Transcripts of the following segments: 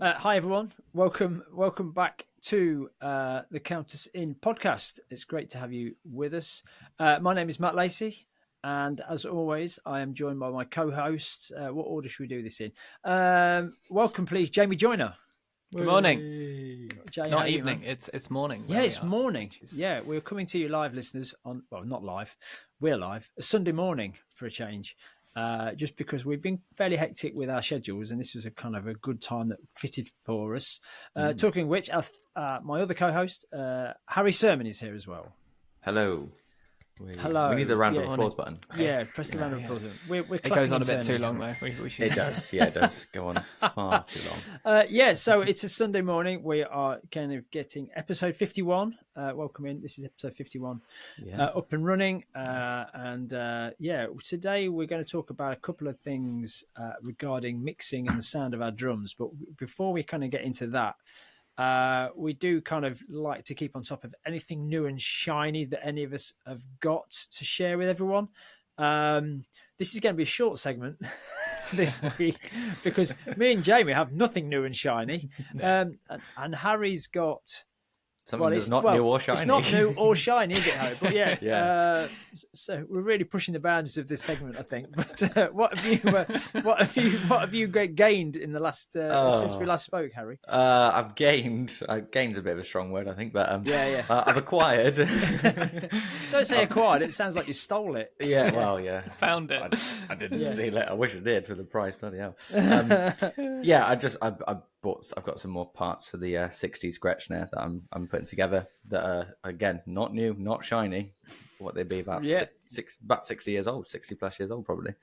Hi everyone, welcome back to the Countess In podcast. It's great to have you with us. My name is Matt Lacey, and as always, I am joined by my co-hosts. What order should we do this in? Welcome, please, Jamie Joyner. Good morning. Jay, Not evening. It's morning. Yeah, it's morning. Yeah, we're coming to you live, listeners. Not live. We're live. A Sunday morning for a change. Just because we've been fairly hectic with our schedules, and this was a kind of a good time that fitted for us. Talking of which, my other co-host, Harry Sermon, is here as well. Hello. Hello. We need the round of applause button. Yeah, press the round of applause button. We're it goes on a bit too long, though. We should... It does. Yeah, it does go on far too long. So it's a Sunday morning. We are kind of getting episode 51. Welcome in. This is episode 51. Up and running. Today we're going to talk about a couple of things regarding mixing and the sound of our drums. But before we kind of get into that, we do kind of like to keep on top of anything new and shiny that any of us have got to share with everyone. This is going to be a short segment this week because me and Jamie have nothing new and shiny. And Harry's got... Something that's not new or shiny. It's not new or shiny, is it, Harry? But yeah. So we're really pushing the boundaries of this segment, I think. But what have you gained in the last since we last spoke, Harry? I've gained. Gained's a bit of a strong word, I think, but I've acquired. Don't say acquired. It sounds like you stole it. Yeah, well, yeah. Found it. I didn't steal it. I wish I did for the price. Bloody hell. I've got some more parts for the 60s Gretsch that I'm putting together that are, again, not new, not shiny. What they'd be about about 60 years old, 60 plus years old probably.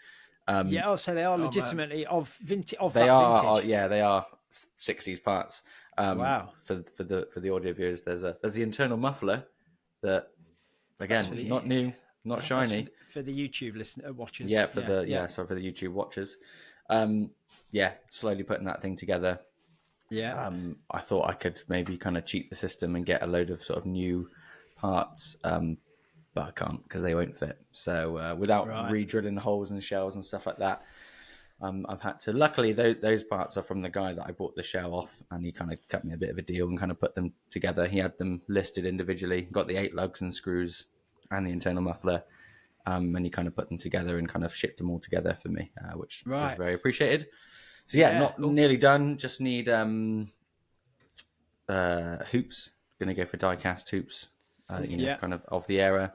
So they are legitimately of vintage. They are 60s parts. Wow. For the audio viewers, there's the internal muffler that, again, not new, not shiny. For the YouTube watchers. Yeah, for the YouTube watchers. Slowly putting that thing together. Yeah. I thought I could maybe kind of cheat the system and get a load of sort of new parts, but I can't because they won't fit. So without re-drilling holes and shells and stuff like that, I've had to. Luckily, those parts are from the guy that I bought the shell off, and he kind of cut me a bit of a deal and kind of put them together. He had them listed individually, got the 8 lugs and screws and the internal muffler, and he kind of put them together and kind of shipped them all together for me, which was very appreciated. So not nearly done. Just need hoops. Going to go for die-cast hoops, kind of the era.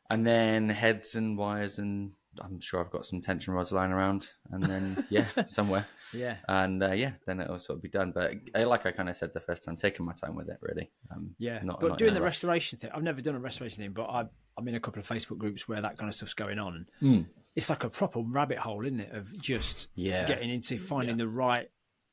And then heads and wires, and I'm sure I've got some tension rods lying around. And then, somewhere. Yeah. And, then it'll sort of be done. But like I kind of said the first time, taking my time with it, really. But doing the restoration thing, I've never done a restoration thing, but I'm in a couple of Facebook groups where that kind of stuff's going on. And it's like a proper rabbit hole, isn't it, of just getting into finding the right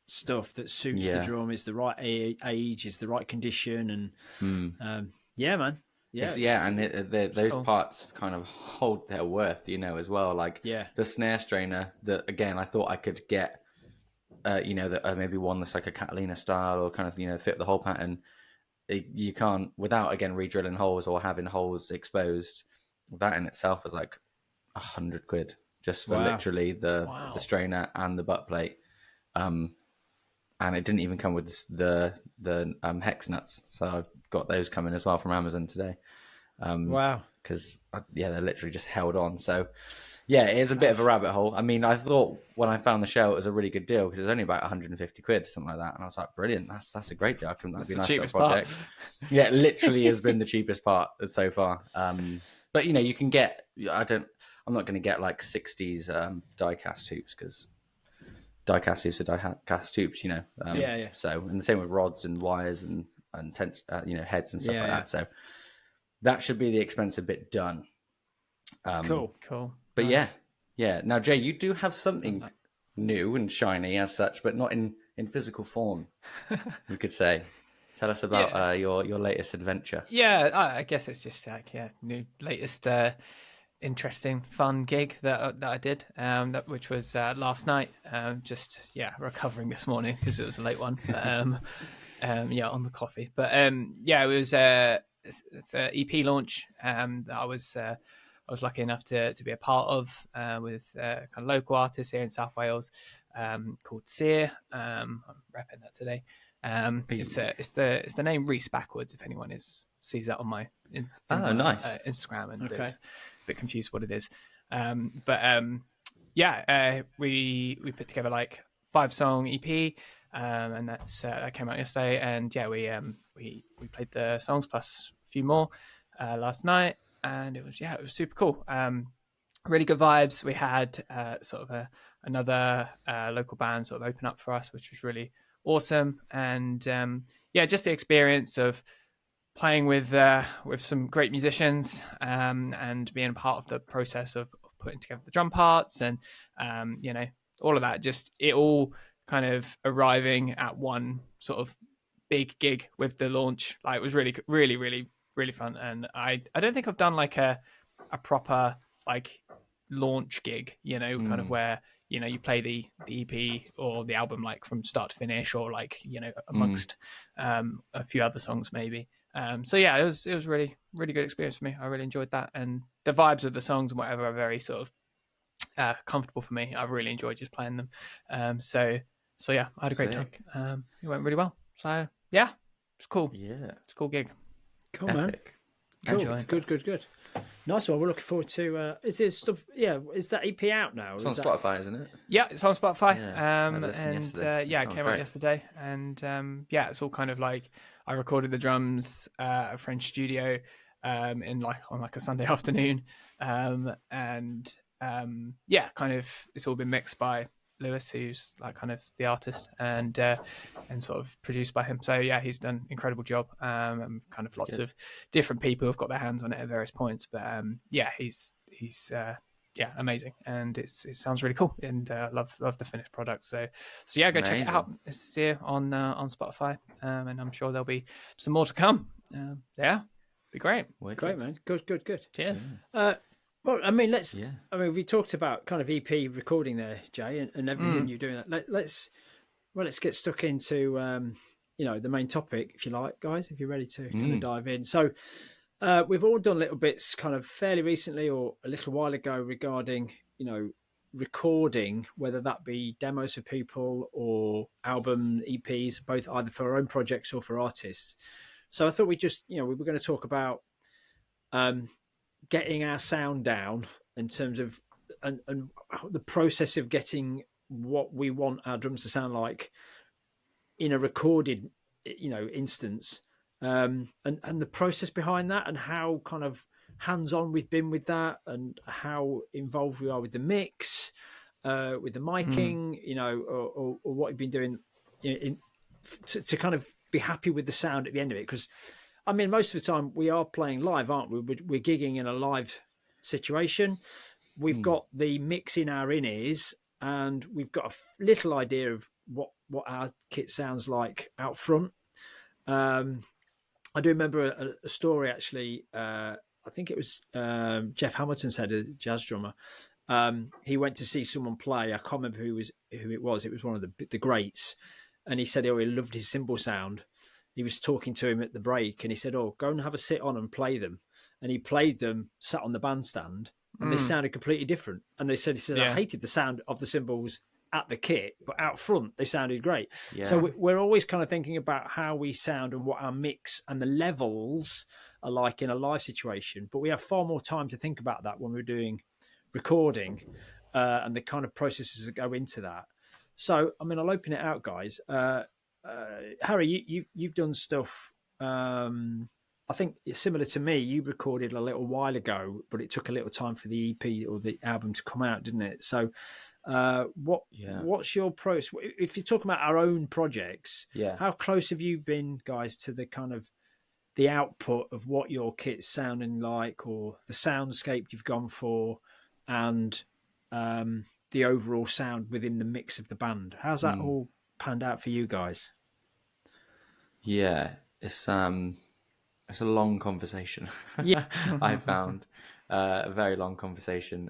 stuff that suits the drum, is the right age, is the right condition. And, man. Those parts kind of hold their worth, as well. Like the snare strainer that, again, I thought I could get, that maybe one that's like a Catalina style or kind of, fit the whole pattern. You can't, without, again, re-drilling holes or having holes exposed. That in itself is like £100 just for literally the strainer and the butt plate. And it didn't even come with the hex nuts. So I've got those coming as well from Amazon today. Because, they're literally just held on. So, it is a bit of a rabbit hole. I mean, I thought when I found the shell, it was a really good deal because it was only about £150, something like that. And I was like, brilliant. That's a great deal. I think that'd be a nice little project. Yeah, it literally has been the cheapest part so far. But, you can get... I'm not going to get like 60s die-cast hoops because die-cast hoops are die-cast hoops, So, and the same with rods and wires and heads and stuff like that. So that should be the expensive bit done. Cool. But nice. Now, Jay, you do have something new and shiny as such, but not in physical form, you could say. Tell us about your latest adventure. Yeah, I guess it's just like new latest interesting fun gig that I did, which was last night. Recovering this morning because it was a late one. On the coffee, but it was it's an EP launch that I was lucky enough to be a part of with kind of local artists here in South Wales. called Sear. I'm repping that today. It's the name Reese backwards. If anyone sees that on my nice Instagram and okay. is a bit confused what it is. We put together like 5-song EP, and that came out yesterday. And yeah, we played the songs plus a few more last night, and it was super cool. Really good vibes. We had sort of another local band sort of open up for us, which was really awesome. And just the experience of playing with some great musicians and being a part of the process of putting together the drum parts and all of that. Just it all kind of arriving at one sort of big gig with the launch. Like, it was really, really, really, really fun. And I don't think I've done like a proper like launch gig, kind of where you play the EP or the album like from start to finish, or like amongst a few other songs maybe. It was really, really good experience for me. I really enjoyed that, and the vibes of the songs and whatever are very sort of comfortable for me. I've really enjoyed just playing them. I had a great time. It went really well. So yeah, it's cool. Yeah, it's a cool gig. Cool, man. Cool. Good. Nice one. We're looking forward to. Is this stuff? Yeah, is that EP out now? It's on Spotify, isn't it? Yeah, it's on Spotify. It came out yesterday. And it's all kind of like I recorded the drums at a French studio on a Sunday afternoon, kind of it's all been mixed by Lewis, who's like kind of the artist, and sort of produced by him. So yeah, he's done an incredible job. And kind of lots of different people have got their hands on it at various points, but he's amazing, and it sounds really cool, and love the finished product. So yeah, go check it out. It's here on Spotify, and I'm sure there'll be some more to come. Be great. Great, man. Good. Cheers. Well, I mean, we talked about kind of EP recording there, Jay, and everything you're doing. Let's get stuck into the main topic, if you like, guys. If you're ready to kind of dive in. So we've all done little bits, kind of fairly recently or a little while ago, regarding recording, whether that be demos for people or album EPs, both either for our own projects or for artists. So I thought we were going to talk about getting our sound down in terms of and the process of getting what we want our drums to sound like in a recorded instance, and the process behind that, and how kind of hands-on we've been with that, and how involved we are with the mix, with the miking, or what we've been doing to kind of be happy with the sound at the end of it. Because I mean, most of the time we are playing live, aren't we? We're gigging in a live situation. We've got the mix in our in-ears, and we've got a little idea of what our kit sounds like out front. I do remember a story, actually. I think it was Jeff Hamilton said, a jazz drummer. He went to see someone play. I can't remember who it was. It was one of the greats. And he said, he loved his cymbal sound. He was talking to him at the break, and he said, go and have a sit on and play them. And he played them, sat on the bandstand, and they sounded completely different. And he said, I hated the sound of the cymbals at the kit, but out front, they sounded great. Yeah. So we're always kind of thinking about how we sound and what our mix and the levels are like in a live situation. But we have far more time to think about that when we're doing recording and the kind of processes that go into that. So, I mean, I'll open it out, guys. Harry, you've done stuff. I think it's similar to me. You recorded a little while ago, but it took a little time for the EP or the album to come out, didn't it? So, what's your process? If you're talking about our own projects, how close have you been, guys, to the kind of the output of what your kit's sounding like, or the soundscape you've gone for, and the overall sound within the mix of the band? How's that all panned out for you guys? Yeah, it's a long conversation. Yeah, I found a very long conversation.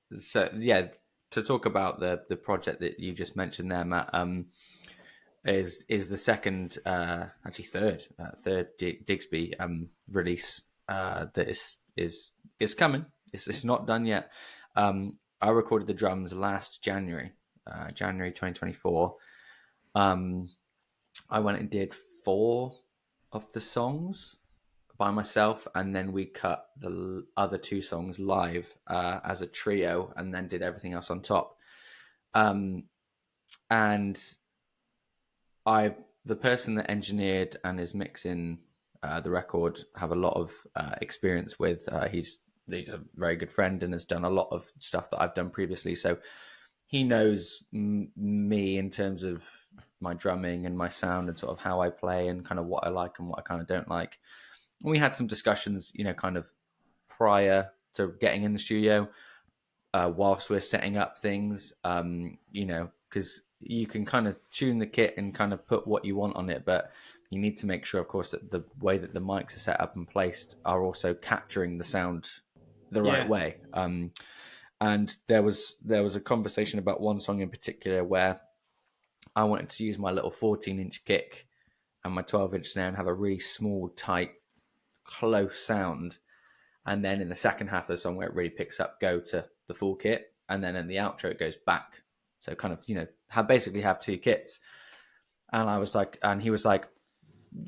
To talk about the project that you just mentioned there, Matt, is the second, actually third Digsby release that is coming. It's not done yet. I recorded the drums last January, January 2024. I went and did 4 of the songs by myself, and then we cut the other 2 songs live as a trio, and then did everything else on top. And the person that engineered and is mixing the record have a lot of experience with. He's a very good friend and has done a lot of stuff that I've done previously, so he knows me in terms of my drumming and my sound and sort of how I play and kind of what I like and what I kind of don't like. And we had some discussions, kind of prior to getting in the studio, whilst we're setting up things, because you can kind of tune the kit and kind of put what you want on it, but you need to make sure, of course, that the way that the mics are set up and placed are also capturing the sound the right way. And there was a conversation about one song in particular where I wanted to use my little 14-inch kick and my 12-inch snare and have a really small, tight, close sound. And then in the second half of the song where it really picks up, go to the full kit. And then in the outro, it goes back. So kind of, basically have 2 kits. And I was like, and he was like,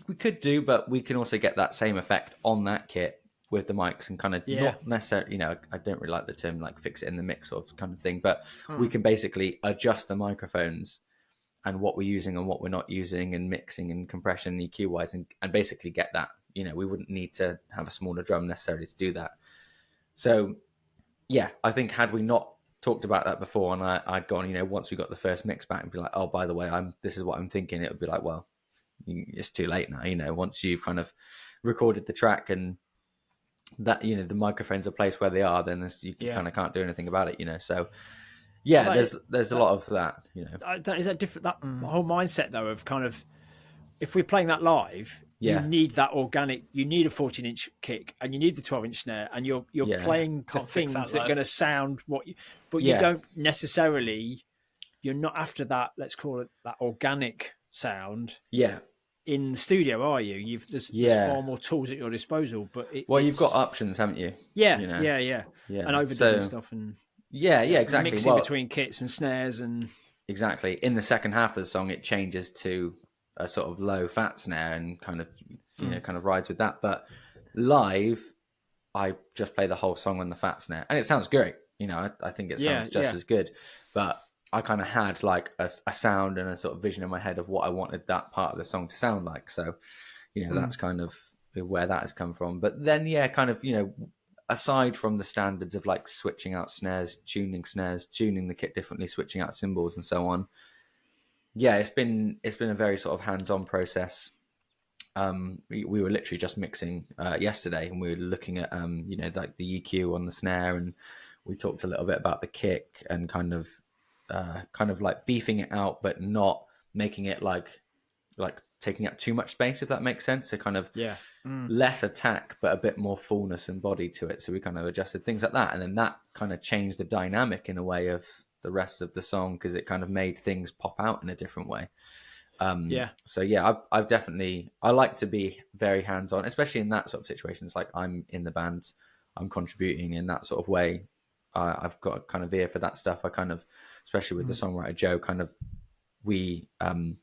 we could do, but we can also get that same effect on that kit with the mics and kind of not necessarily, I don't really like the term like fix it in the mix sort of kind of thing, but we can basically adjust the microphones and what we're using and what we're not using and mixing and compression EQ wise and basically get that. We wouldn't need to have a smaller drum necessarily to do that. So yeah, I think had we not talked about that before and I'd gone, once we got the first mix back and be like, oh, by the way, this is what I'm thinking, it would be like, well, it's too late now, once you've kind of recorded the track and that, the microphones are placed where they are, then you kind of can't do anything about it, so yeah, there's a lot of that, That is a different, that whole mindset though of kind of, if we're playing that live, you need that organic, you need a 14-inch kick and you need the 12-inch snare and you're playing the things that are going to sound but you don't necessarily, you're not after that, let's call it that organic sound in the studio, are you? There's far more tools at your disposal, but you've got options, haven't you? Yeah. And overdoing stuff and exactly, mixing between kits and snares and exactly. In the second half of the song, it changes to a sort of low fat snare and kind of kind of rides with that. But live, I just play the whole song on the fat snare, and it sounds great. I think it sounds just as good. But I kind of had like a sound and a sort of vision in my head of what I wanted that part of the song to sound like. So, that's kind of where that has come from. But then, kind of, aside from the standards of like switching out snares, tuning the kit differently, switching out cymbals and so on. Yeah, it's been a very sort of hands-on process. We were literally just mixing yesterday, and we were looking at like the EQ on the snare, and we talked a little bit about the kick and kind of like beefing it out, but not making it like taking up too much space, if that makes sense. So kind of less attack, but a bit more fullness and body to it. So we kind of adjusted things like that, and then that kind of changed the dynamic in a way of the rest of the song because it kind of made things pop out in a different way. So I've definitely, I like to be very hands-on, especially in that sort of situation. It's like I'm in the band, I'm contributing in that sort of way. I've got a kind of ear for that stuff. I kind of, especially with the songwriter Joe, kind of we kind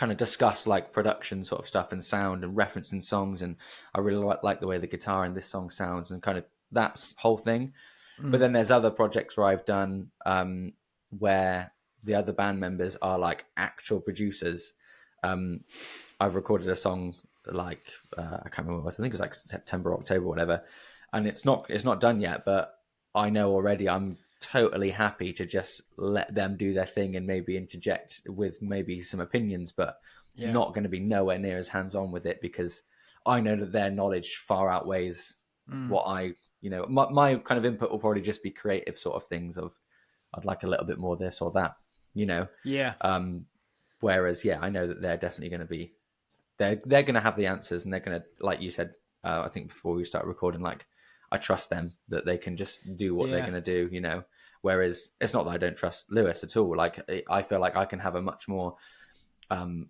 of discuss like production sort of stuff and sound and referencing songs, and I really like the way the guitar in this song sounds and kind of that whole thing. But then there's other projects where I've done where the other band members are like actual producers. I've recorded a song like I can't remember what it was. I think it was like September, October, whatever. And it's not done yet, but I know already I'm totally happy to just let them do their thing and maybe interject with maybe some opinions, but not going to be nowhere near as hands-on with it because I know that their knowledge far outweighs what I, my kind of input will probably just be creative sort of things of I'd like a little bit more this or that, whereas I know that they're definitely going to be they're going to have the answers, and they're going to, like you said, I think before we start recording, like I trust them that they can just do what they're going to do, whereas it's not that I don't trust Lewis at all. Like I feel like I can have a much more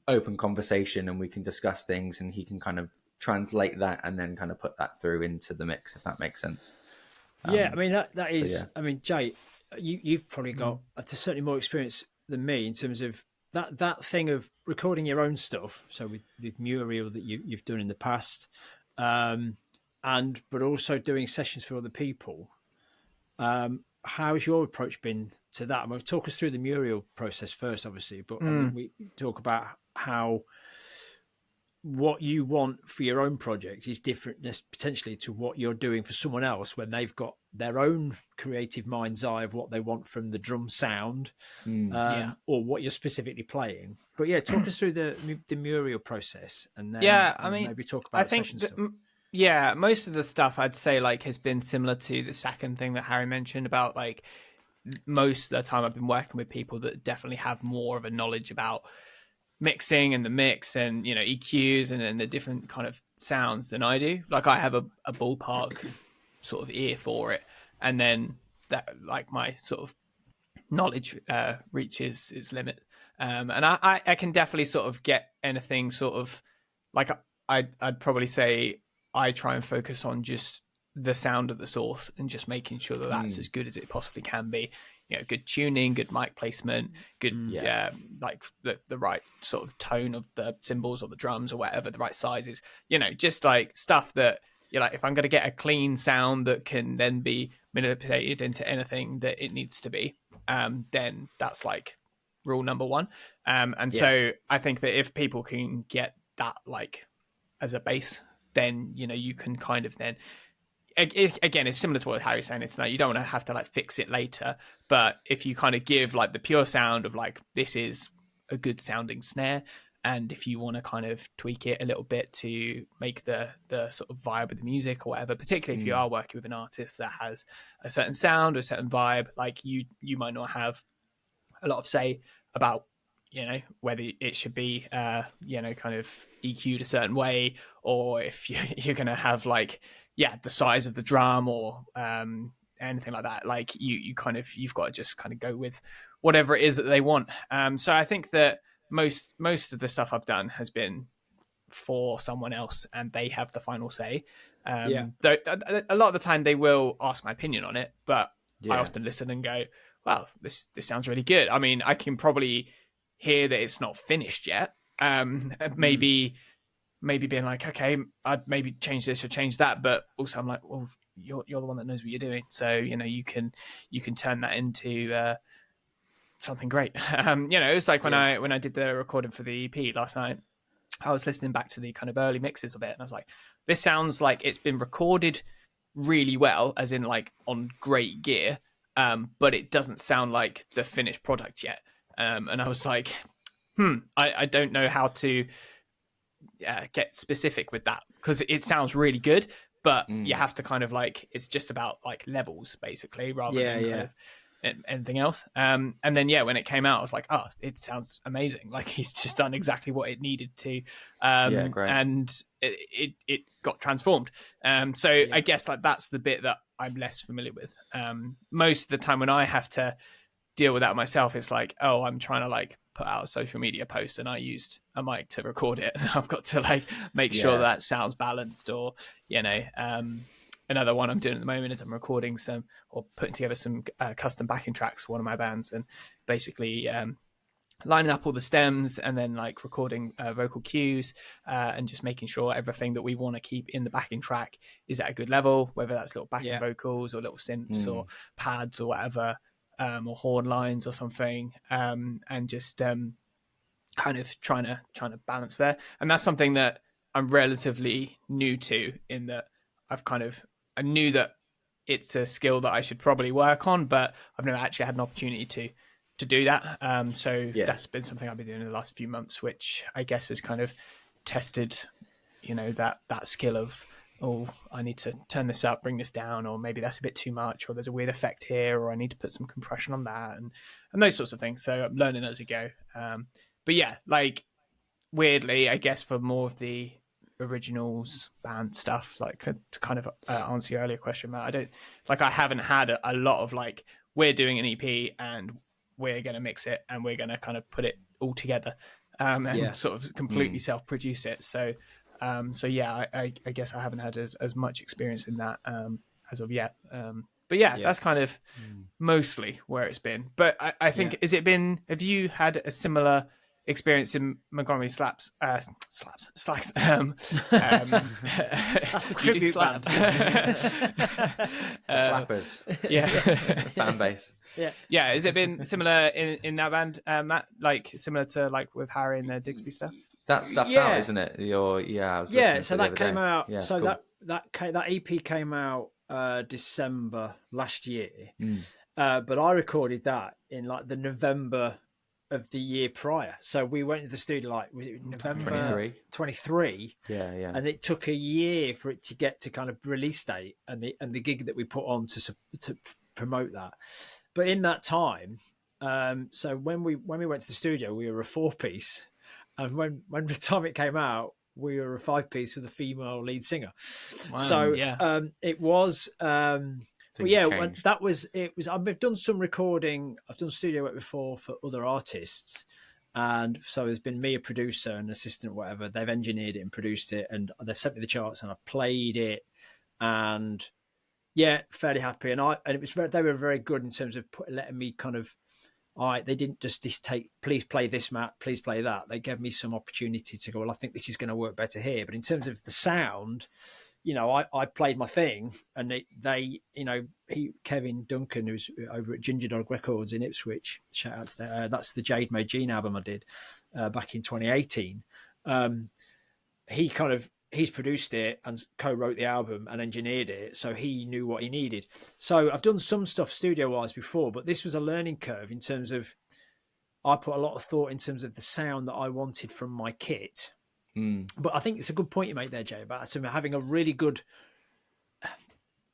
open conversation, and we can discuss things, and he can kind of translate that and then kind of put that through into the mix, if that makes sense. I mean that is I mean, Jay, you've probably got certainly more experience than me in terms of that thing of recording your own stuff. So with Muriel that you've done in the past, but also doing sessions for other people. How's your approach been to that? We'll talk us through the Muriel process first, obviously, but I mean, we talk about how what you want for your own project is different potentially to what you're doing for someone else when they've got their own creative mind's eye of what they want from the drum sound, or what you're specifically playing. But yeah, talk us through the Muriel process, and then maybe talk about session stuff. Yeah, most of the stuff I'd say like has been similar to the second thing that Harry mentioned about like most of the time I've been working with people that definitely have more of a knowledge about mixing and the mix and, you know, EQs and the different kind of sounds than I do. Like I have a ballpark sort of ear for it. And then that like my sort of knowledge reaches its limit. And I can definitely sort of get anything sort of like I'd probably say I try and focus on just the sound of the source and just making sure that that's as good as it possibly can be. You know, good tuning, good mic placement, good like the right sort of tone of the cymbals or the drums or whatever, the right sizes. You know, just like stuff that you're like, if I'm going to get a clean sound that can then be manipulated into anything that it needs to be, then that's like rule number one. So I think that if people can get that like as a base, then, you know, you can kind of then, again, it's similar to what Harry's saying. It's like you don't want to have to like fix it later, but if you kind of give like the pure sound of like, this is a good sounding snare, and if you want to kind of tweak it a little bit to make the sort of vibe of the music or whatever, particularly if you are working with an artist that has a certain sound or a certain vibe, like you might not have a lot of say about, you know, whether it should be, you know, kind of EQ'd a certain way, or if you're going to have like, the size of the drum or anything like that. Like you've got to just kind of go with whatever it is that they want. So I think that most of the stuff I've done has been for someone else and they have the final say. Though a lot of the time they will ask my opinion on it, but I often listen and go, wow, this sounds really good. I mean, I can probably hear that it's not finished yet. Maybe being like, okay, I'd maybe change this or change that, but also I'm like, well, you're the one that knows what you're doing, so you know you can turn that into something great. You know, it's like when I did the recording for the EP last night, I was listening back to the kind of early mixes of it, and I was like, this sounds like it's been recorded really well, as in like on great gear, but it doesn't sound like the finished product yet. And I was like, I don't know how to get specific with that, because it sounds really good, but you have to kind of like, it's just about like levels basically, rather than kind of anything else. And then when it came out, I was like, oh, it sounds amazing. Like he's just done exactly what it needed to. Great. And it got transformed. I guess like that's the bit that I'm less familiar with. Most of the time when I have to deal with that myself, it's like, oh, I'm trying to like put out a social media post and I used a mic to record it, and I've got to like make sure that sounds balanced, or you know, another one I'm doing at the moment is I'm recording some or putting together some custom backing tracks for one of my bands, and basically lining up all the stems and then like recording vocal cues and just making sure everything that we want to keep in the backing track is at a good level, whether that's little backing vocals or little synths or pads or whatever, or horn lines or something, and just kind of trying to balance there. And that's something that I'm relatively new to, in that I knew that it's a skill that I should probably work on, but I've never actually had an opportunity to do that. That's been something I've been doing in the last few months, which I guess has kind of tested, you know, that skill of, oh, I need to turn this up, bring this down, or maybe that's a bit too much, or there's a weird effect here, or I need to put some compression on that, and those sorts of things. So I'm learning as I go. But yeah, like weirdly, I guess for more of the originals band stuff, like to kind of answer your earlier question, Matt, I haven't had a lot of like, we're doing an EP and we're going to mix it and we're going to kind of put it all together and sort of completely self-produce it. So I guess I haven't had as much experience in that as of yet. But yeah, that's kind of mostly where it's been. But I think, have you had a similar experience in Montgomery Slacks? That's the tribute band. Slappers. Yeah. Fan base. Yeah. Has it been similar in that band, Matt? Like similar to like with Harry and the Digsby stuff? That stuff's out, isn't it? So that came out. Yeah, so cool. that EP came out December last year. But I recorded that in like the November of the year prior. So we went to the studio like, was it November 23? Yeah. And it took a year for it to get to kind of release date and the gig that we put on to promote that. But in that time, so when we went to the studio, we were a 4-piece, and when the time it came out, we were a 5-piece with a female lead singer. Wow, so it was. But yeah, that was it. I've done some recording. I've done studio work before for other artists, and so there's been me, a producer, an assistant, whatever. They've engineered it and produced it, and they've sent me the charts, and I've played it, and yeah, fairly happy. And it was they were very good in terms of letting me kind of. They didn't just take, please play this, Matt, please play that. They gave me some opportunity to go, well, I think this is going to work better here. But in terms of the sound, I played my thing, and Kevin Duncan, who's over at Ginger Dog Records in Ipswich, shout out to that. That's the Jade Made Gene album I did back in 2018. He's produced it and co-wrote the album and engineered it, so he knew what he needed. So I've done some stuff studio-wise before, but this was a learning curve in terms of I put a lot of thought in terms of the sound that I wanted from my kit. But I think it's a good point you make there, Jay, about having a really good...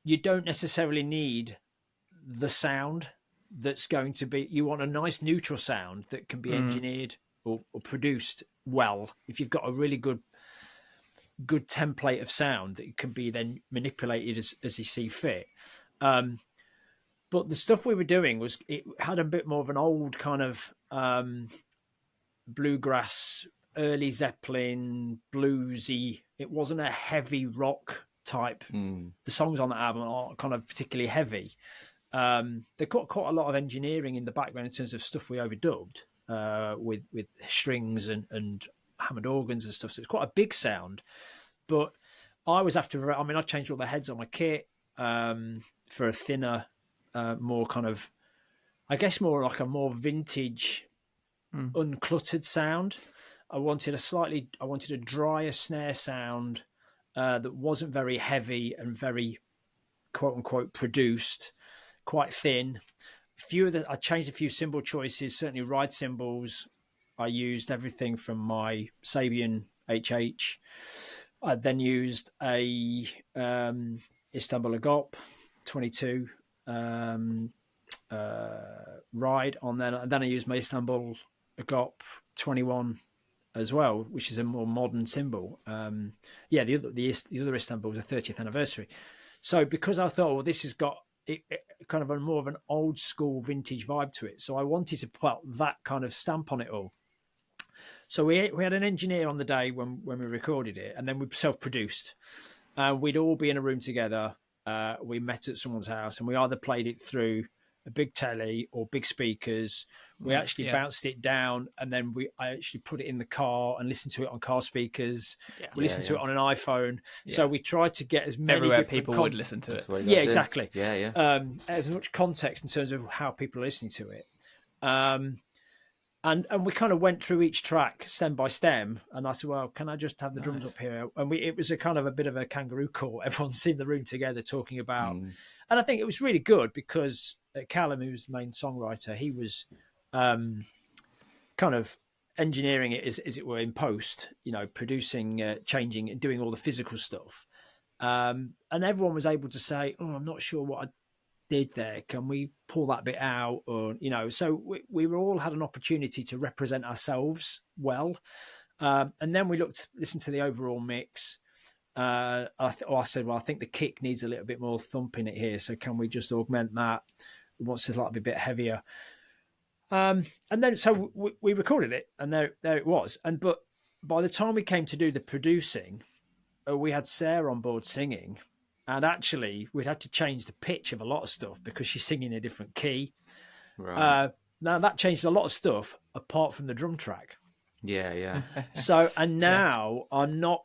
You don't necessarily need the sound that's going to be... You want a nice neutral sound that can be engineered or produced well. If you've got a really good template of sound that can be then manipulated as you see fit. But the stuff we were doing it had a bit more of an old kind of bluegrass, early Zeppelin, bluesy. It wasn't a heavy rock type. The songs on that album aren't kind of particularly heavy. They got quite a lot of engineering in the background in terms of stuff we overdubbed with strings and hammered organs and stuff. So it's quite a big sound. But I changed all the heads on my kit for a thinner, more kind of, I guess more like a more vintage, uncluttered sound. I wanted a drier snare sound that wasn't very heavy and very quote unquote produced, quite thin. I changed a few cymbal choices, certainly ride cymbals. I used everything from my Sabian HH. I then used a Istanbul Agop 22 ride on there. And then I used my Istanbul Agop 21 as well, which is a more modern cymbal. The other Istanbul was a 30th anniversary. So because I thought, well, this has got it kind of a more of an old school vintage vibe to it. So I wanted to put that kind of stamp on it all. So we had an engineer on the day when we recorded it, and then we self-produced. We'd all be in a room together. We met at someone's house, and we either played it through a big telly or big speakers. We actually bounced it down, and then I actually put it in the car and listened to it on car speakers. Yeah. We listened to it on an iPhone. Yeah. So we tried to get as many everywhere people would listen to it. Yeah, exactly. Yeah. As much context in terms of how people are listening to it. And we kind of went through each track stem by stem, and I said, well, can I just have the drums up here? And it was a kind of a bit of a kangaroo court. Everyone's in the room together talking about, and I think it was really good because Callum, who's the main songwriter, he was kind of engineering it as it were in post, producing, changing and doing all the physical stuff. And everyone was able to say, oh, I'm not sure what I did there, can we pull that bit out? Or so we were all had an opportunity to represent ourselves well, and then we listened to the overall mix. I said, well, I think the kick needs a little bit more thump in it here, so can we just augment that? It wants to be a bit heavier, and then so we recorded it, and there it was. But by the time we came to do the producing, we had Sarah on board singing. and actually we'd had to change the pitch of a lot of stuff because she's singing a different key. Right. Now that changed a lot of stuff apart from the drum track. Yeah. So, and now I'm not,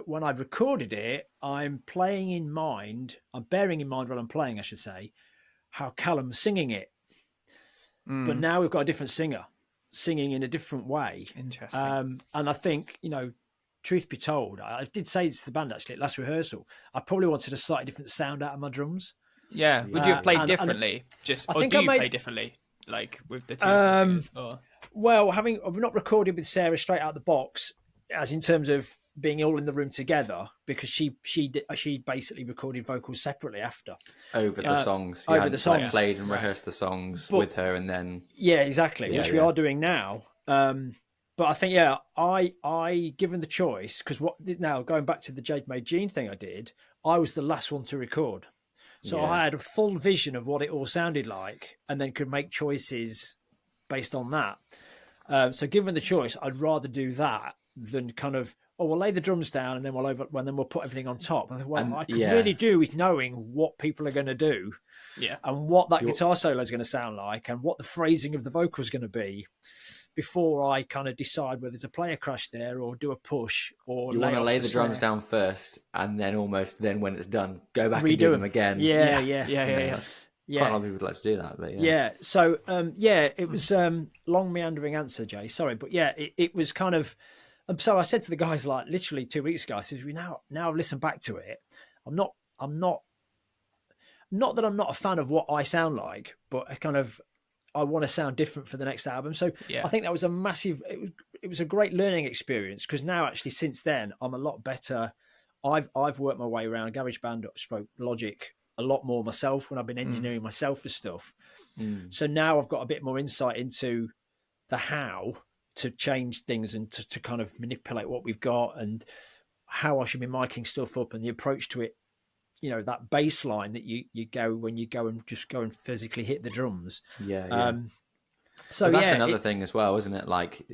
when I've recorded it, I'm bearing in mind while I'm playing, I should say, how Callum's singing it. But now we've got a different singer singing in a different way. Interesting. And I think, truth be told, I did say to the band actually at last rehearsal, I probably wanted a slightly different sound out of my drums. Yeah. Would you have played differently? Play differently? Like with the two singers? Or? Well, I've not recorded with Sarah straight out the box, as in terms of being all in the room together, because she basically recorded vocals separately after over the songs. Like, played and rehearsed the songs with her, and then exactly, which we are doing now. But I think I given the choice, because now going back to the Jade Made Jean thing I did, I was the last one to record, so I had a full vision of what it all sounded like, and then could make choices based on that. So given the choice, I'd rather do that than kind of, we'll lay the drums down and then we'll put everything on top. And I could really do with knowing what people are going to do, and what that guitar solo is going to sound like, and what the phrasing of the vocal is going to be, before I kind of decide whether to play a crash there or do a push or you want to lay the drums down first, and then then when it's done, go back and do them again. Yeah. Quite a lot of people would like to do that, but So it was long meandering answer, Jay. Sorry, but it was kind of. So I said to the guys like literally 2 weeks ago, I said, now I've listened back to it. I'm not that I'm not a fan of what I sound like, but I want to sound different for the next album. So I think that was a massive. It was a great learning experience, because now actually since then I'm a lot better. I've worked my way around GarageBand / Logic a lot more myself when I've been engineering myself for stuff. So now I've got a bit more insight into the how to change things and to kind of manipulate what we've got, and how I should be miking stuff up, and the approach to it, that baseline that you go when you go and physically hit the drums. So that's another thing as well, isn't it? Like,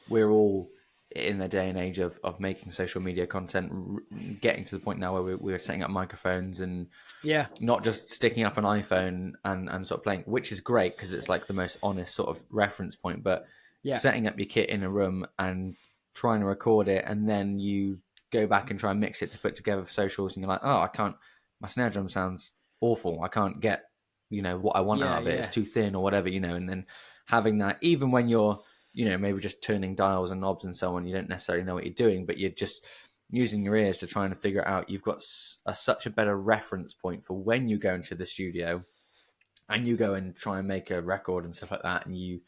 we're all in the day and age of making social media content, getting to the point now where we're setting up microphones and not just sticking up an iPhone and sort of playing, which is great because it's like the most honest sort of reference point, but setting up your kit in a room and trying to record it, and then you go back and try and mix it to put together for socials, and you're like, I can't, my snare drum sounds awful, I can't get what I want out of it, it's too thin or whatever, and then having that, even when you're maybe just turning dials and knobs and so on, you don't necessarily know what you're doing, but you're just using your ears to try and figure it out. You've got such a better reference point for when you go into the studio and you go and try and make a record and stuff like that, and you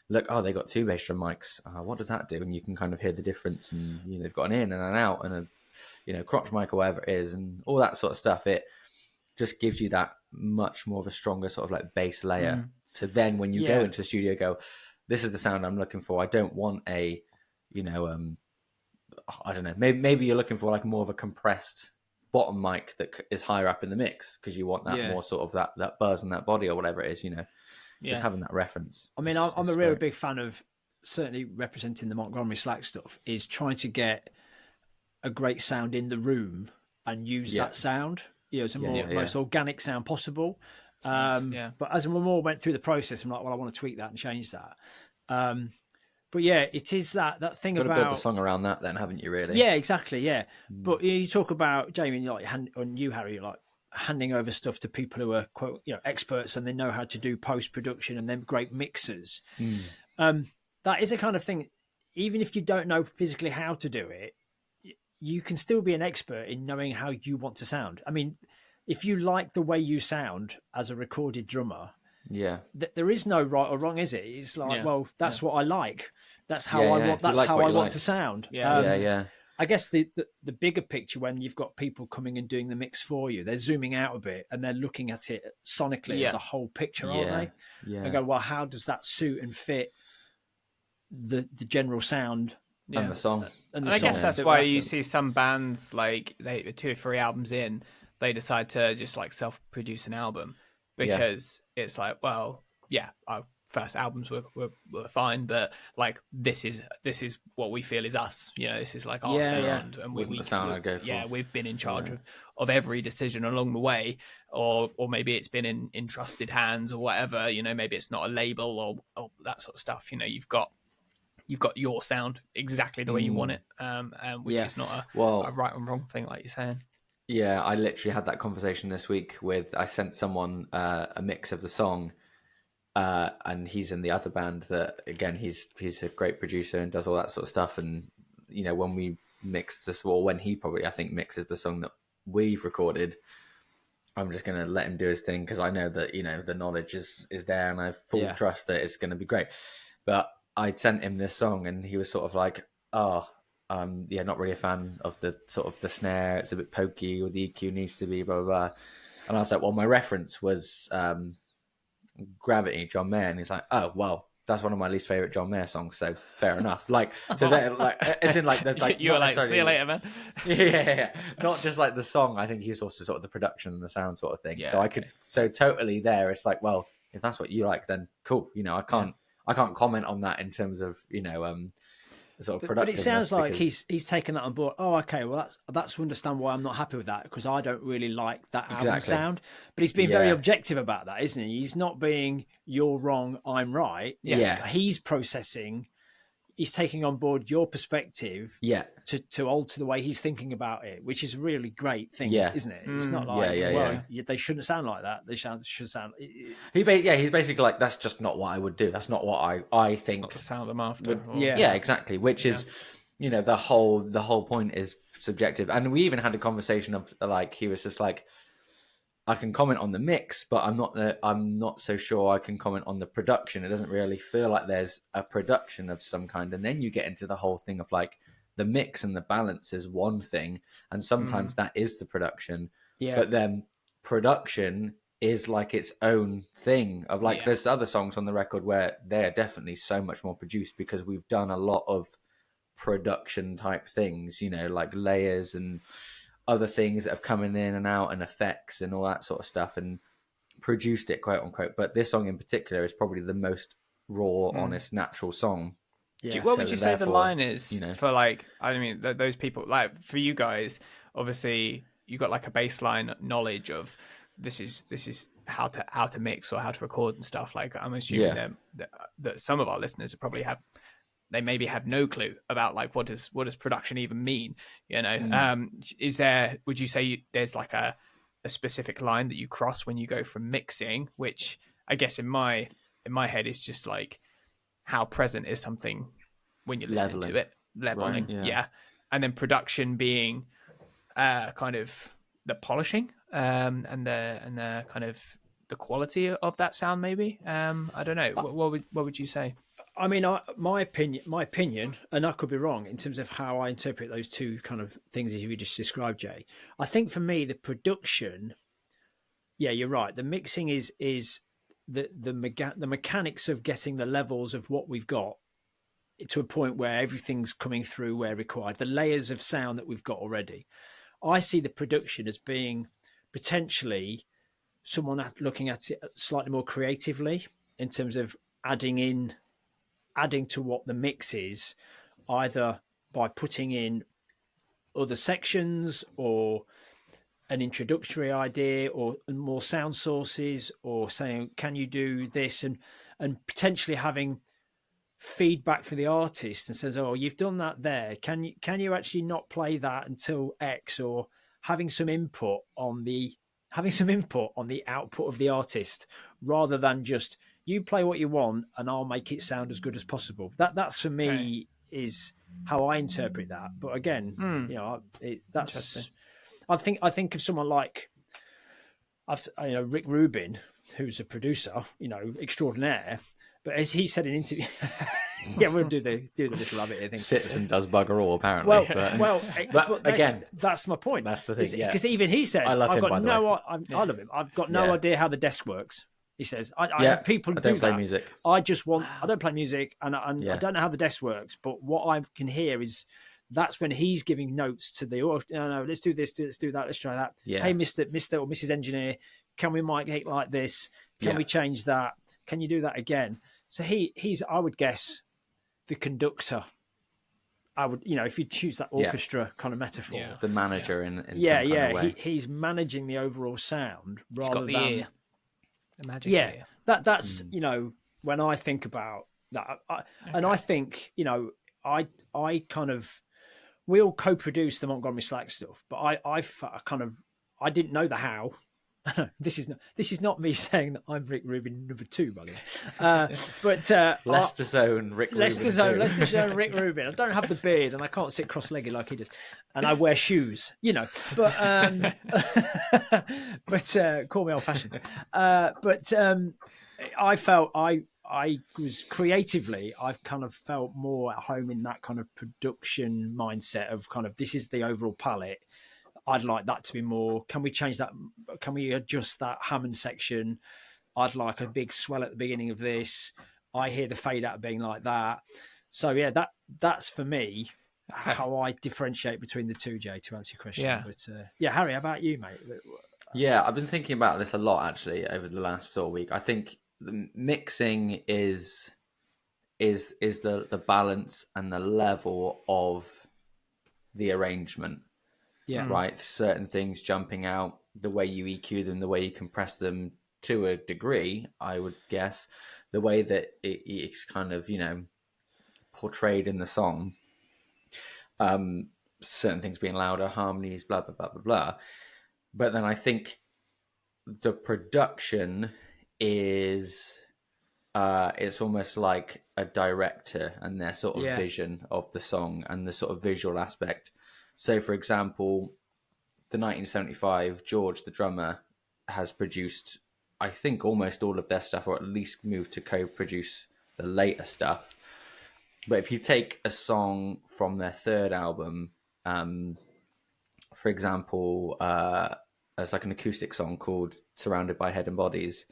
look, they got 2 bass drum mics, what does that do? And you can kind of hear the difference, and they've got an in and an out and a crotch mic or whatever it is, and all that sort of stuff. It just gives you that much more of a stronger sort of like bass layer to then when you go into the studio, go, this is the sound I'm looking for. I don't want a, I don't know, maybe you're looking for like more of a compressed bottom mic that is higher up in the mix, because you want that more sort of that buzz and that body or whatever it is, just having that reference. I mean, I'm a really big fan of, certainly representing the Montgomery Slack stuff, is trying to get a great sound in the room and use that sound, as a most organic sound possible. But as we more went through the process, I'm like, well, I want to tweak that and change that. But it is that thing about build the song around that, then, haven't you? Really? Yeah, exactly. Yeah, but you talk about Jamie, and you, Harry, like handing over stuff to people who are quote experts and they know how to do post production and then great mixers. That is a kind of thing. Even if you don't know physically how to do it, you can still be an expert in knowing how you want to sound. I mean, if you like the way you sound as a recorded drummer, there is no right or wrong, is it? It's like, well, that's what I like. That's how I want. That's how I want to sound. I guess the bigger picture, when you've got people coming and doing the mix for you, they're zooming out a bit and they're looking at it sonically as a whole picture, aren't they? And go, well, how does that suit and fit the general sound and the song? And I guess that's why you see some bands, like, they 2 or 3 albums in, they decide to just like self-produce an album, because it's like, well, first albums were fine, but like this is what we feel is us. You know, this is like our sound, and wasn't the sound I'd go for. Yeah, we've been in charge of every decision along the way, or maybe it's been in trusted hands or whatever. You know, maybe it's not a label or that sort of stuff. You know, you've got your sound exactly the way you want it, which is not a right and wrong thing, like you're saying. Yeah, I literally had that conversation this week I sent someone a mix of the song, and he's in the other band that, again, he's a great producer and does all that sort of stuff. And, you know, when we mix this, or when he probably, I think, mixes the song that we've recorded, I'm just going to let him do his thing, because I know that, you know, the knowledge is there, and I have full trust that it's going to be great. But I'd sent him this song, and he was sort of like, not really a fan of the sort of the snare. It's a bit pokey, or the EQ needs to be blah, blah, blah. And I was like, well, my reference was Gravity, John Mayer. And he's like, oh, well, that's one of my least favorite John Mayer songs, so fair enough. Like, so that, like, as in, like, you were like, see you later, man. Yeah, not just like the song. I think he's also sort of the production and the sound sort of thing. So I could, so totally there. It's like, well, if that's what you like, then cool. You know, I can't comment on that in terms of, you know, sort of but it sounds like he's taken that on board. Oh, okay, well that's to understand why I'm not happy with that, because I don't really like that album sound. But he's being very objective about that, isn't he? He's not being you're wrong, I'm right. He's processing. He's taking on board your perspective to alter the way he's thinking about it, which is a really great thing, isn't it? It's not like, they shouldn't sound like that. They should sound... He's basically like, that's just not what I would do. That's not what I think... It's not the sound I'm after. Yeah, exactly. Which is, you know, the whole point is subjective. And we even had a conversation of, like, he was just like, I can comment on the mix, but I'm not so sure I can comment on the production. It doesn't really feel like there's a production of some kind. And then you get into the whole thing of like the mix and the balance is one thing, and sometimes that is the production. Yeah. But then production is like its own thing of like there's other songs on the record where they're definitely so much more produced because we've done a lot of production type things, you know, like layers and other things that have come in and out and effects and all that sort of stuff and produced it, quote unquote. But this song in particular is probably the most raw, honest, natural song. Yeah. What would you say the line is, you know, for like, I mean, those people, like for you guys, obviously you got like a baseline knowledge of this is how to mix or how to record and stuff. Like I'm assuming that some of our listeners probably they maybe have no clue about like what does production even mean, you know? Would you say there's like a specific line that you cross when you go from mixing, which I guess in my head is just like how present is something when you're listening to it, leveling, and then production being kind of the polishing and the kind of the quality of that sound, maybe. I don't know. What would you say? I mean, my opinion, and I could be wrong in terms of how I interpret those two kind of things as you just described, Jay. I think for me, the production, you're right. The mixing is the mechanics of getting the levels of what we've got to a point where everything's coming through where required. The layers of sound that we've got already. I see the production as being potentially someone looking at it slightly more creatively in terms of adding to what the mix is, either by putting in other sections or an introductory idea or more sound sources, or saying, can you do this? And potentially having feedback for the artist and says, oh, you've done that there. Can you actually not play that until X? Or having some input on the output of the artist, rather than just, you play what you want and I'll make it sound as good as possible. That's for me is how I interpret that. But again, you know, that's. I think of someone like, Rick Rubin, who's a producer, you know, extraordinaire. But as he said in an interview, we'll do the little rabbit here thing. Citizen does bugger all apparently. But again, that's my point. That's the thing. Because even he said, I love him. I love him. I've got no idea how the desk works. He says, I have people who don't play music. I don't play music, and I don't know how the desk works. But what I can hear is that's when he's giving notes to the, let's do this, let's do that, let's try that. Yeah. Hey, Mr. or Mrs. Engineer, can we mic it like this? Can we change that? Can you do that again? So he's, I would guess, the conductor. I would, if you choose that orchestra kind of metaphor, the manager in some kind of way. He's managing the overall sound rather the than ear. The magic ear. That's when I think about that, and I think I kind of, we all co-produce the Montgomery Slack stuff, but I didn't know the how. This is not me saying that I'm Rick Rubin number 2, by the way. But Leicester's own Rick Rubin. Leicester's own Rick Rubin. I don't have the beard, and I can't sit cross-legged like he does, and I wear shoes, But call me old-fashioned. I felt I was creatively, I've kind of felt more at home in that kind of production mindset of kind of, this is the overall palette. I'd like that to be more. Can we change that? Can we adjust that Hammond section? I'd like a big swell at the beginning of this. I hear the fade out being like that. So yeah, that's for me how I differentiate between the two, Jay, to answer your question. Yeah. But Harry, how about you, mate? Yeah, I've been thinking about this a lot actually over the last sort of week. I think the mixing is the balance and the level of the arrangement. Yeah. Right. Certain things jumping out, the way you EQ them, the way you compress them to a degree, I would guess, the way that it's kind of, portrayed in the song. Certain things being louder, harmonies, blah, blah, blah, blah, blah. But then I think the production is, it's almost like a director and their sort of vision of the song and the sort of visual aspect. So, for example, the 1975 George, the drummer, has produced, I think, almost all of their stuff, or at least moved to co-produce the later stuff. But if you take a song from their third album, for example, there's like an acoustic song called Surrounded by Head and Bodies,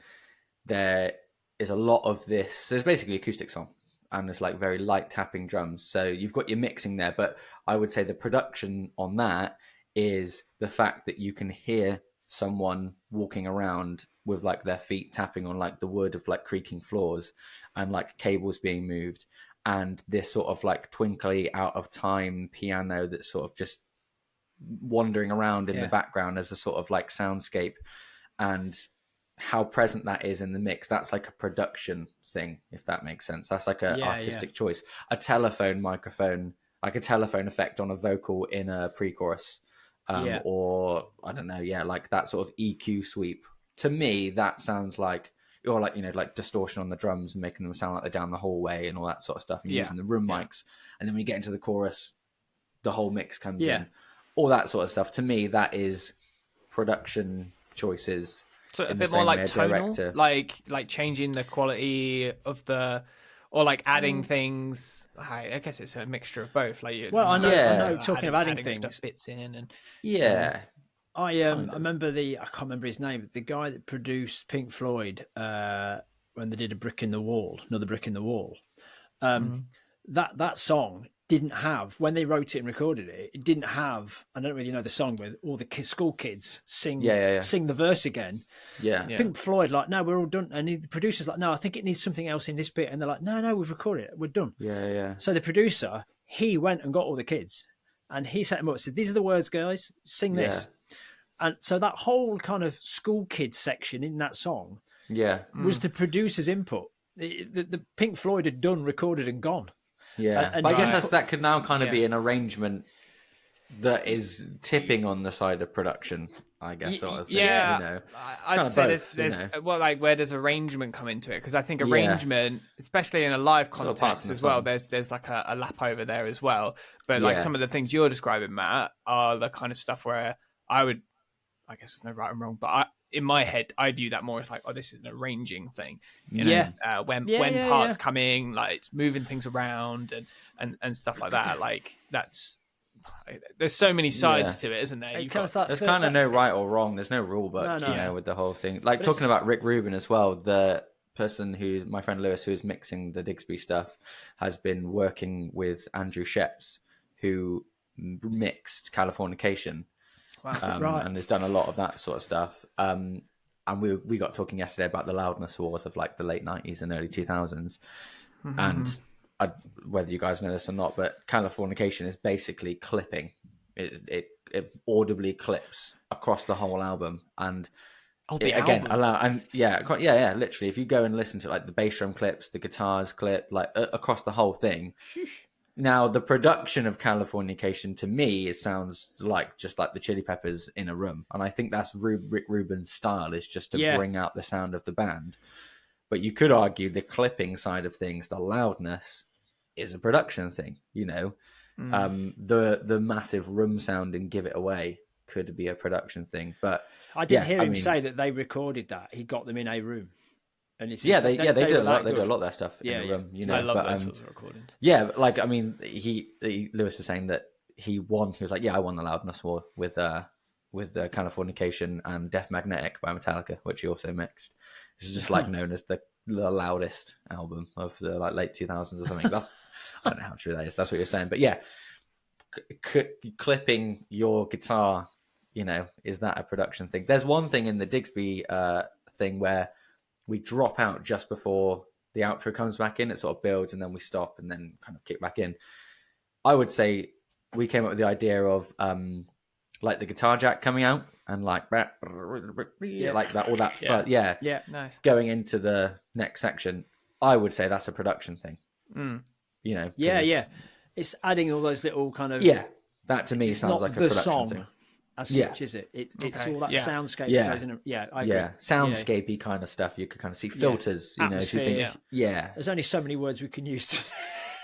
there is a lot of this. So it's basically an acoustic song. And it's like very light tapping drums. So you've got your mixing there, but I would say the production on that is the fact that you can hear someone walking around with like their feet tapping on like the wood of like creaking floors and like cables being moved and this sort of like twinkly out of time piano that's sort of just wandering around in the background as a sort of like soundscape, and how present that is in the mix. That's like a production thing, if that makes sense. That's like an artistic choice. A telephone microphone, like a telephone effect on a vocal in a pre-chorus, or I don't know, like that sort of EQ sweep. To me, that sounds like, or like, like distortion on the drums and making them sound like they're down the hallway and all that sort of stuff, and using the room mics. And then when you get into the chorus, the whole mix comes in. All that sort of stuff. To me, that is production choices. So a bit more like tonal, like changing the quality of or like adding things. I guess it's a mixture of both. Like, I know. Talking of adding things, stuff bits in, and I remember I can't remember his name, but the guy that produced Pink Floyd when they did Another Brick in the Wall. That song didn't have, when they wrote it and recorded it, it didn't have, I don't really know the song, with all the school kids sing the verse again. Pink Floyd, like, no, we're all done. And the producer's like, no, I think it needs something else in this bit. And they're like, no, we've recorded it. We're done. So the producer, he went and got all the kids and he set them up and said, these are the words, guys, sing this. And so that whole kind of school kids section in that song was the producer's input. The Pink Floyd had done, recorded and gone. But I guess that could now kind of be an arrangement that is tipping on the side of production, I guess, sort of thing. I'd say there's like, where does arrangement come into it? Because I think arrangement, especially in a live context as well, there's like a lap over there as well. But like some of the things you're describing, Matt, are the kind of stuff where I guess there's no right and wrong, but in my head, I view that more as like, oh, this is an arranging thing. You know? When parts come in, like moving things around and stuff like that. Like there's so many sides to it, isn't there? There's kind of no right or wrong. There's no rule book, with the whole thing. Like but talking about Rick Rubin as well, the person my friend Lewis, who is mixing the Digsby stuff, has been working with Andrew Sheps, who mixed Californication. Wow. And has done a lot of that sort of stuff. and we got talking yesterday about the loudness wars of like the late 90s and early 2000s, and whether you guys know this or not, but Californication is basically clipping. It audibly clips across the whole album, and literally, if you go and listen to like the bass drum clips, the guitars clip, like across the whole thing. Now, the production of Californication, to me, it sounds like just like the Chili Peppers in a room. And I think that's Rick Rubin's style, is just to bring out the sound of the band. But you could argue the clipping side of things, the loudness, is a production thing, you know. The massive room sound in Give It Away could be a production thing. But I did hear him say that they recorded that. He got them in a room. And it's they do a lot. They do a lot of their stuff in the room. You know, I love those sorts of recordings. Yeah, like I mean, Lewis was saying that he won. He was like, "Yeah, I won the loudness war with the Californication and Death Magnetic by Metallica, which he also mixed. This is just like known as the loudest album of the like late 2000s or something." That's I don't know how true that is. That's what you're saying, but yeah, clipping your guitar, you know, is that a production thing? There's one thing in the Digsby thing where we drop out just before the outro comes back in. It sort of builds and then we stop and then kind of kick back in. I would say we came up with the idea of like the guitar jack coming out and like like that, all that fun, nice, going into the next section. I would say that's a production thing. You know, it's adding all those little kind of that to me sounds like a production song thing. As such, is it? It's all that soundscape. Yeah, goes in I agree. Soundscapey kind of stuff. You could kind of see filters. You know, if you think, there's only so many words we can use.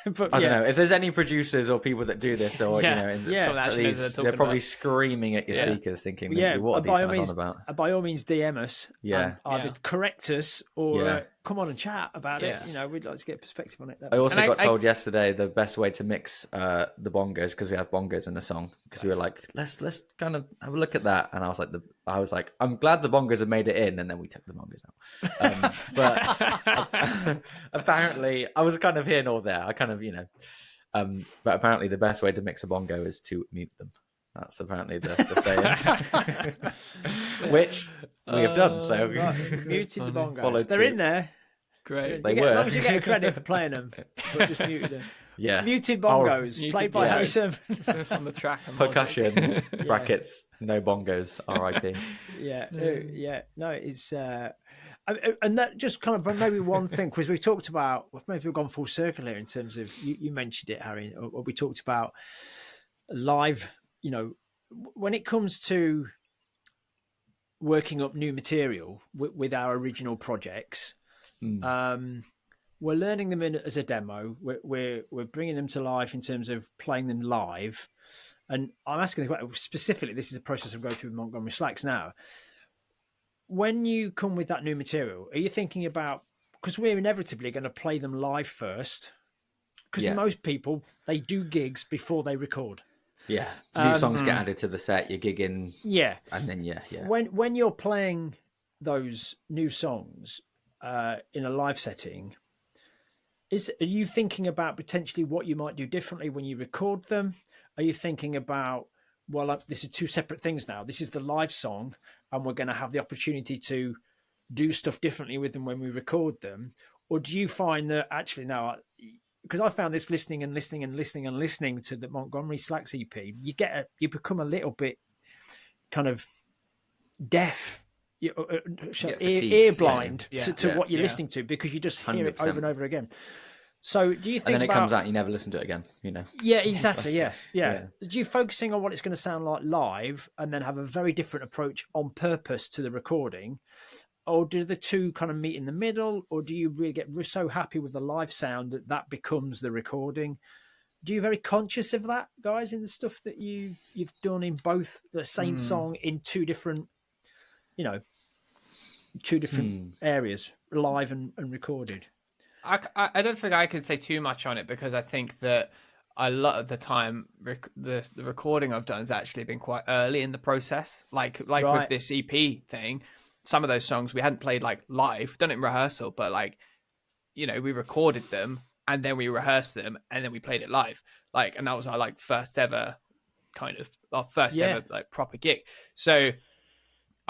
But I don't know if there's any producers or people that do this, or you know, they're probably screaming at your speakers, thinking, "What are these guys on about?" By all means, DM us. Either correct us or come on and chat about it. You know, we'd like to get perspective on it. I also got told yesterday the best way to mix the bongos, because we have bongos in the song, because we were like, let's kind of have a look at that, and I was like, I'm glad the bongos have made it in, and then we took the bongos out. But apparently, I was kind of here nor there. I kind of, you know, but apparently the best way to mix a bongo is to mute them. That's apparently the saying, which we have done. So muted the bongos. They're in there. Great. They were. As long as you get a credit for playing them, but just muted them. Yeah. Muted bongos played by Harrison. On the track. Percussion brackets. No bongos. R.I.P. No, it's. And that just kind of maybe one thing, because we talked about, maybe we've gone full circle here in terms of you mentioned it, Harry, or we talked about live. You know, when it comes to working up new material with our original projects, we're learning them in as a demo. We're bringing them to life in terms of playing them live. And I'm asking the question specifically. This is a process I'm going through with Montgomery Slacks now. When you come with that new material, are you thinking about, because we're inevitably going to play them live first, because most people, they do gigs before they record. Yeah, new songs get added to the set. You're gigging, and then When you're playing those new songs in a live setting, are you thinking about potentially what you might do differently when you record them? Are you thinking about, well, this is two separate things now. This is the live song, and we're going to have the opportunity to do stuff differently with them when we record them? Or do you find that actually now, because I found this listening to the Montgomery Slacks EP, you become a little bit kind of deaf, ear blind to what you're listening to, because you just hear 100%. It over and over again. So do you think, and then it comes out, you never listen to it again, you know? Yeah, exactly. Yeah. Do you focusing on what it's going to sound like live and then have a very different approach on purpose to the recording? Or do the two kind of meet in the middle? Or do you really get so happy with the live sound that becomes the recording? Do you very conscious of that, guys, in the stuff that you've done in both the same song in two different areas, live and recorded? I don't think I could say too much on it, because I think that a lot of the time the recording I've done has actually been quite early in the process. Like with this EP thing, some of those songs we hadn't played like live, done it in rehearsal, but like, you know, we recorded them and then we rehearsed them and then we played it live. Like, and that was our first ever proper gig. So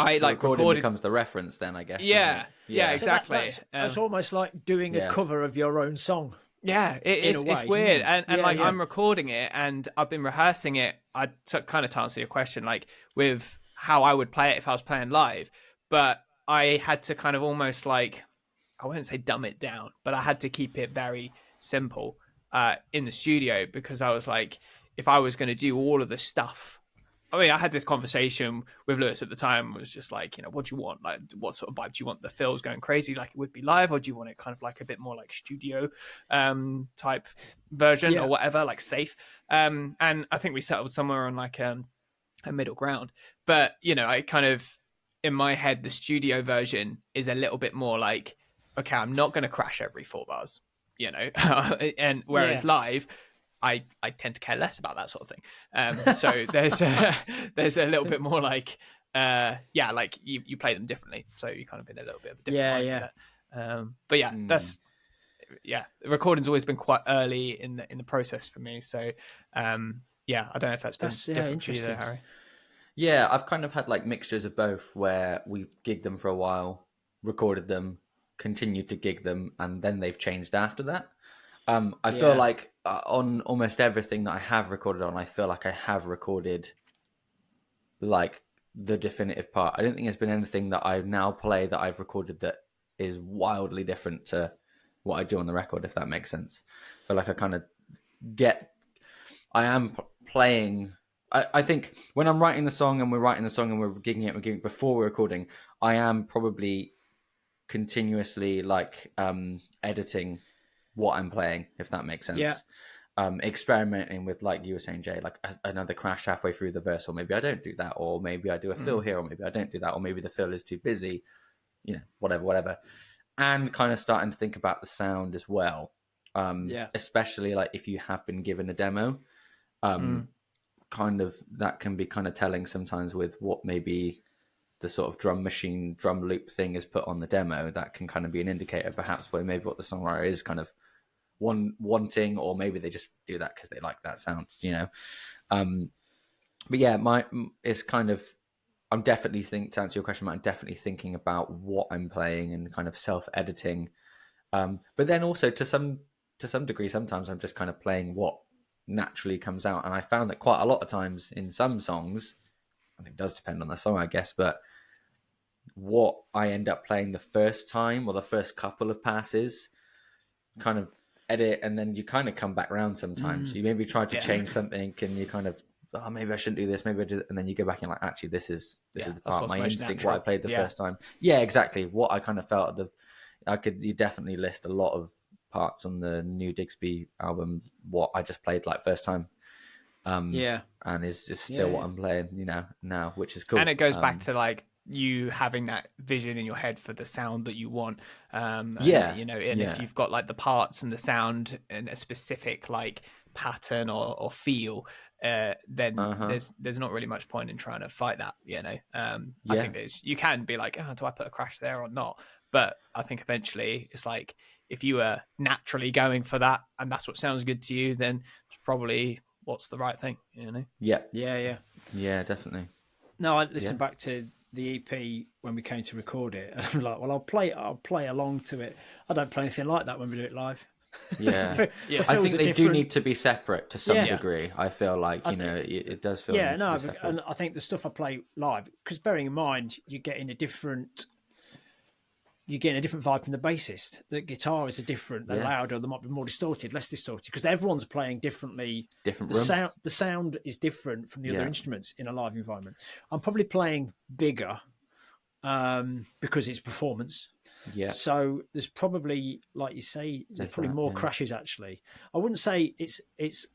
I the like recording recorded. becomes the reference then, I guess. Yeah, yeah, So exactly. that's almost like doing a cover of your own song. Yeah, it's weird, and like I'm recording it, and I've been rehearsing it. Kind of to answer your question, like with how I would play it if I was playing live, but I had to kind of almost like, I wouldn't say dumb it down, but I had to keep it very simple in the studio, because I was like, if I was going to do all of the stuff. I mean, I had this conversation with Lewis at the time. It was just like, what do you want? Like, what sort of vibe do you want? The fills going crazy like it would be live, or do you want it kind of like a bit more like studio type version or whatever, like safe? And I think we settled somewhere on like a middle ground. But, I kind of, in my head, the studio version is a little bit more like, okay, I'm not going to crash every 4 bars, and whereas live, I tend to care less about that sort of thing. So there's a little bit more like, like you play them differently. So you're kind of in a little bit of a different mindset. But the recording's always been quite early in the process for me. So I don't know if that's been different for you there, Harry. Yeah, I've kind of had like mixtures of both, where we gigged them for a while, recorded them, continued to gig them, and then they've changed after that. I feel like on almost everything that I have recorded on, I feel like I have recorded like the definitive part. I don't think there's been anything that I now play that I've recorded that is wildly different to what I do on the record, if that makes sense. I feel like I kind of I am playing. I think when I'm writing the song and we're writing the song and we're gigging it before we're recording, I am probably continuously like editing what I'm playing, if that makes sense. Yeah. Experimenting with, like you were saying, Jay, like another crash halfway through the verse, or maybe I don't do that, or maybe I do a fill here, or maybe I don't do that, or maybe the fill is too busy, whatever. And kind of starting to think about the sound as well. Especially like if you have been given a demo, kind of that can be kind of telling sometimes with what maybe the sort of drum loop thing is put on the demo. That can kind of be an indicator perhaps where maybe what the songwriter is kind of wanting, or maybe they just do that because they like that sound, but yeah, it's kind of, I'm definitely to answer your question, I'm definitely thinking about what I'm playing and kind of self-editing, but then also to some degree sometimes I'm just kind of playing what naturally comes out. And I found that quite a lot of times in some songs, and it does depend on the song I guess, but what I end up playing the first time or the first couple of passes, kind of edit, and then you kind of come back around sometimes. You maybe try to change something and you kind of, maybe I shouldn't do this, maybe I do, and then you go back and like, actually this is the part of my instinct, what I played the first time. Yeah, exactly. What I kind of felt you definitely list a lot of parts on the new Digsby album what I just played like first time. And is still what I'm playing, now, which is cool. And it goes back to like you having that vision in your head for the sound that you want. If you've got like the parts and the sound in a specific like pattern or feel, then there's not really much point in trying to fight that. I think you can be like, do I put a crash there or not? But I think eventually it's like, if you are naturally going for that and that's what sounds good to you, then it's probably what's the right thing, Yeah, definitely. No, I listened back to the EP when we came to record it, and I'm like, well, I'll play along to it. I don't play anything like that when we do it live. I think they do need to be separate to some degree. I feel like it does feel and I think the stuff I play live, because bearing in mind you're getting a different vibe from the bassist. The guitar is the louder, they might be more distorted, less distorted, because everyone's playing differently. The sound is different from the other instruments in a live environment. I'm probably playing bigger because it's performance. Yeah. So there's probably, like you say, there's probably more crashes actually. I wouldn't say it's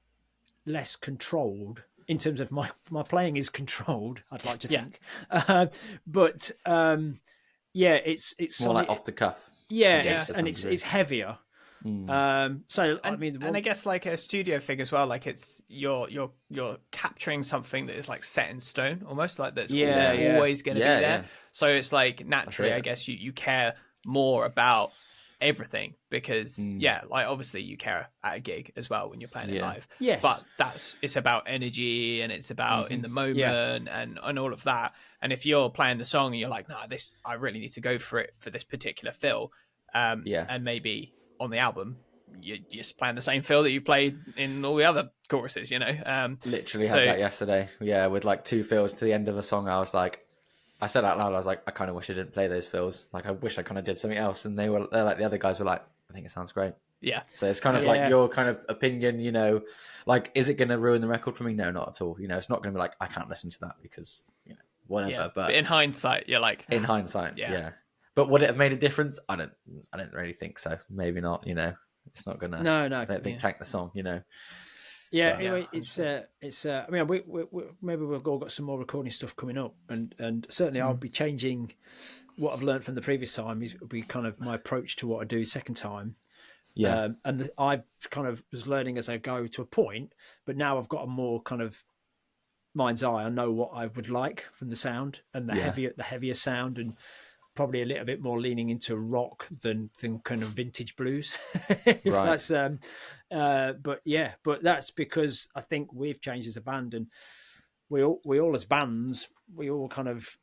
less controlled in terms of my playing is controlled, I'd like to think. But it's more like off the cuff. It's heavier. I guess like a studio thing as well, like it's you're capturing something that is like set in stone almost, like that's always going to be there. So it's like naturally, I guess you care more about everything, because like obviously you care at a gig as well when you're playing it live. Yes, but it's about energy, and it's about in the moment and all of that. And if you're playing the song and you're like, no, this, I really need to go for it for this particular fill, and maybe on the album you're just playing the same fill that you played in all the other choruses, you know. Literally had that yesterday. Yeah, with like 2 fills to the end of a song. I was like, I said out loud, I was like, I kind of wish I didn't play those fills. Like, I wish I kind of did something else. And they're like, the other guys were like, I think it sounds great. Yeah. So it's kind of like your kind of opinion, you know, like, is it going to ruin the record for me? No, not at all. You know, it's not going to be like, I can't listen to that because, you know, whatever. Yeah. But in hindsight, you're like, in hindsight, yeah. But would it have made a difference? I don't really think so. Maybe not, you know. It's not gonna. No. I don't think tank the song, you know. Yeah. But, anyway, it's. I mean, we maybe we've all got some more recording stuff coming up, and certainly I'll be changing what I've learned from the previous time. Will be kind of my approach to what I do second time. Yeah. And I kind of was learning as I go to a point, but now I've got a more kind of mind's eye. I know what I would like from the sound and the heavier sound, and probably a little bit more leaning into rock than kind of vintage blues. Right. That's but that's because I think we've changed as a band, and we all as bands, we all kind of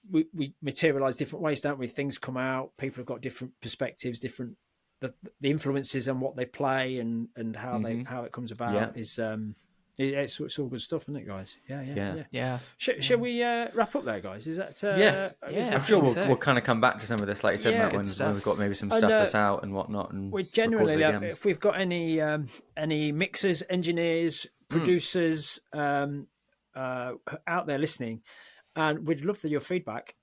we materialize different ways, don't we? Things come out, people have got different perspectives, different the influences and what they play and how how it comes about is it's all good stuff, isn't it, guys? Yeah. Shall we wrap up there, guys? Is that I'm sure we'll kind of come back to some of this, like you said, when we've got maybe some stuff that's out and whatnot. And we generally, if we've got any mixers, engineers, producers out there listening, and we'd love your feedback.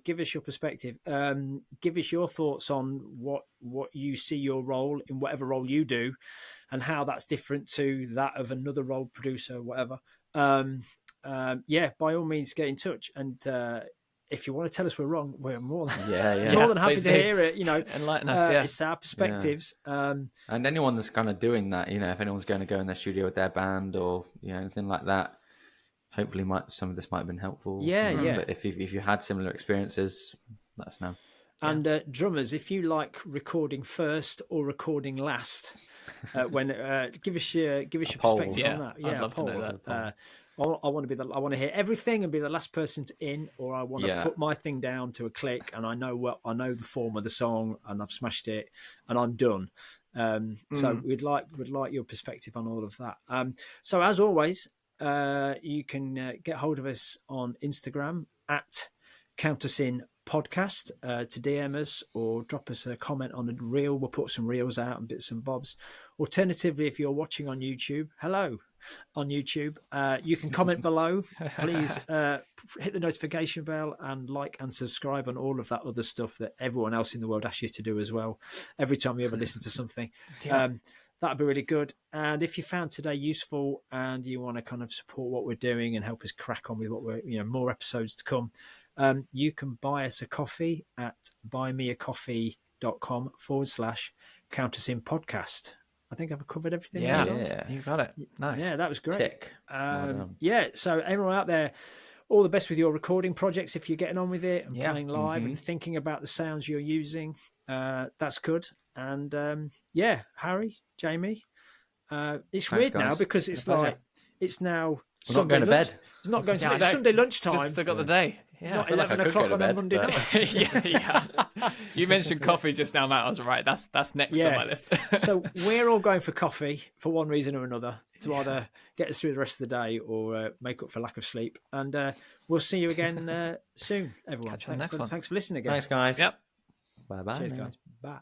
Give us your perspective. Give us your thoughts on what you see your role in whatever role you do, and how that's different to that of another role producer, whatever. By all means, get in touch. And if you want to tell us we're wrong, we're more than more than happy to hear it. You know, enlighten us. It's our perspectives. And anyone that's kind of doing that, you know, if anyone's going to go in their studio with their band or anything like that. Hopefully, some of this might have been helpful. But if you had similar experiences, let us know. And drummers, if you like recording first or recording last, when give us your perspective on that. I'd love to know that. I want to hear everything and be the last person in, or I want to put my thing down to a click, and I know the form of the song, and I've smashed it, and I'm done. So we'd like your perspective on all of that. So as always. You can get hold of us on Instagram at Count Us In Podcast to DM us or drop us a comment on a reel. We'll put some reels out and bits and bobs. Alternatively, if you're watching on YouTube, hello on YouTube, you can comment below. Please hit the notification bell and like and subscribe on all of that other stuff that everyone else in the world asks you to do as well. Every time you ever listen to something. That'd be really good. And if you found today useful and you want to kind of support what we're doing and help us crack on with what we're, more episodes to come, you can buy us a coffee at buymeacoffee.com/Count Us In Podcast. I think I've covered everything. Yeah, you got it. Nice. Yeah, that was great. Tick. So everyone out there, all the best with your recording projects if you're getting on with it and playing live and thinking about the sounds you're using. That's good. And Harry, Jamie, it's weird now because it's like it's now we're not going to bed. It's not going to bed. It's Sunday lunchtime. Still got the day. Yeah, not 11 o'clock on a Monday night. yeah. You mentioned coffee just now, Matt. I was right. That's next on my list. So we're all going for coffee for one reason or another to either get us through the rest of the day or make up for lack of sleep. And we'll see you again soon, everyone. Catch you on the next one. Thanks for listening again. Thanks, guys. Yep. Bye-bye. Cheers, guys. Bye.